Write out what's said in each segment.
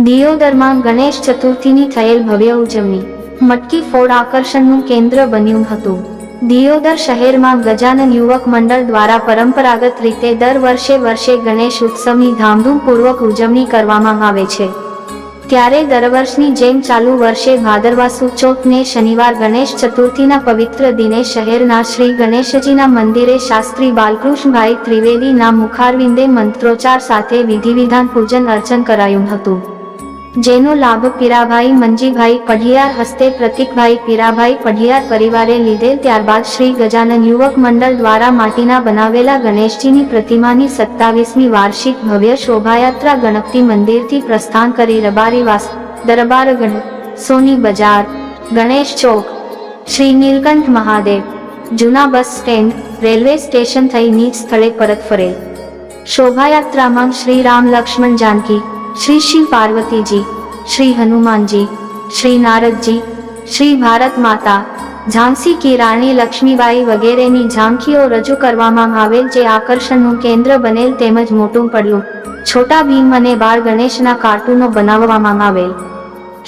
દિયોદરમાં ગણેશ ચતુર્થીની થયેલ ભવ્ય ઉજવણી મટકી ફોડ આકર્ષણનું કેન્દ્ર બન્યું હતું। દિયોદર શહેરમાં ગજાનન યુવક મંડળ દ્વારા પરંપરાગત રીતે દર વર્ષે ગણેશ ઉત્સવની ધામધૂમપૂર્વક ઉજવણી કરવામાં આવે છે। ત્યારે દર વર્ષની જેમ ચાલુ વર્ષે ભાદરવા સુદ ચોથને શનિવાર ગણેશ ચતુર્થીના પવિત્ર દિને શહેરના શ્રી ગણેશજીના મંદિરે શાસ્ત્રી બાલકૃષ્ણભાઈ ત્રિવેદીના મુખારવિંદે મંત્રોચ્ચાર સાથે વિધિવિધાન પૂજન અર્ચન કરાયું હતું, જેનો લાભ પીરાભાઈ મંજીભાઈ પઢિયાર હસ્તે પ્રતિકભાઈ પીરાભાઈ પઢિયાર પરિવારે લીધેલ। ત્યારબાદ શ્રી ગજાનન યુવક મંડળ દ્વારા માટીના બનાવેલા ગણેશજીની પ્રતિમાની 27મી વાર્ષિક ભવ્ય શોભાયાત્રા ગણપતિ મંદિરથી પ્રસ્થાન કરી રબારીવાસ, દરબારગઢ, સોની બજાર, ગણેશ ચોક, શ્રી નીલકંઠ મહાદેવ, જૂના બસ સ્ટેન્ડ, રેલવે સ્ટેશન થઈ નીચ સ્થળે પરત ફરેલ। શોભાયાત્રામાં શ્રી રામ લક્ષ્મણ જાનકી, श्री शिव पार्वती जी, श्री हनुमान जी, श्री नारद जी, श्री भारत माता, झांसी की राणी लक्ष्मीबाई वगैरेनी झांकीओ रजू करवामां आवेल, जे आकर्षणनुं केंद्र बनेल। तेमज मोटुं पडलुं, छोटा भीम अने बाळ गणेशना कार्टूनो बनाववामां आवेल।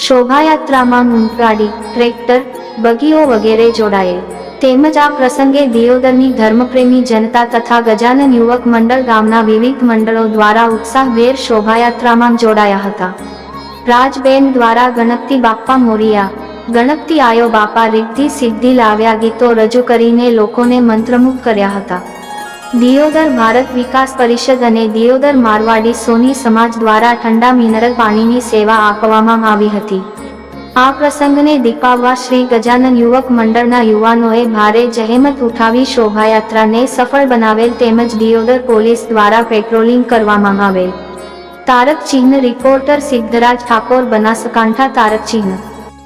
शोभायात्रामां ऊंटगाड़ी, ट्रेक्टर, बगीओ वगैरे जोड़ायेल। तेमज आ प्रसंगे दियोदरनी धर्मप्रेमी जनता तथा गजानन युवक मंडल गामना विविध मंडलों द्वारा उत्साहभेर शोभायात्रामां जोड़ाया हता। राजबेन द्वारा गणपति बाप्पा मोरिया, गणपति आयो बापा रिद्धि सिद्धि लाव्या गीतो रजू करीने लोकोने मंत्रमुग्ध कर्या हता। दियोदर भारत विकास परिषद अने दियोदर मारवाड़ी सोनी समाज द्वारा ठंडा मिनरल पाणीनी सेवा आपवामां आवी हती। आ प्रसंगने दीपाववा श्री गजानन युवक मंडळना युवानोए भारे जहेमत उठावी शोभायात्राने सफल बनावेल। तेमज दियोदर पोलीस द्वारा पेट्रोलिंग करवामां आवेल। तारक चिन्ह रिपोर्टर सिद्धराज ठाकोर, बनासकांठा। तारक चिन्ह।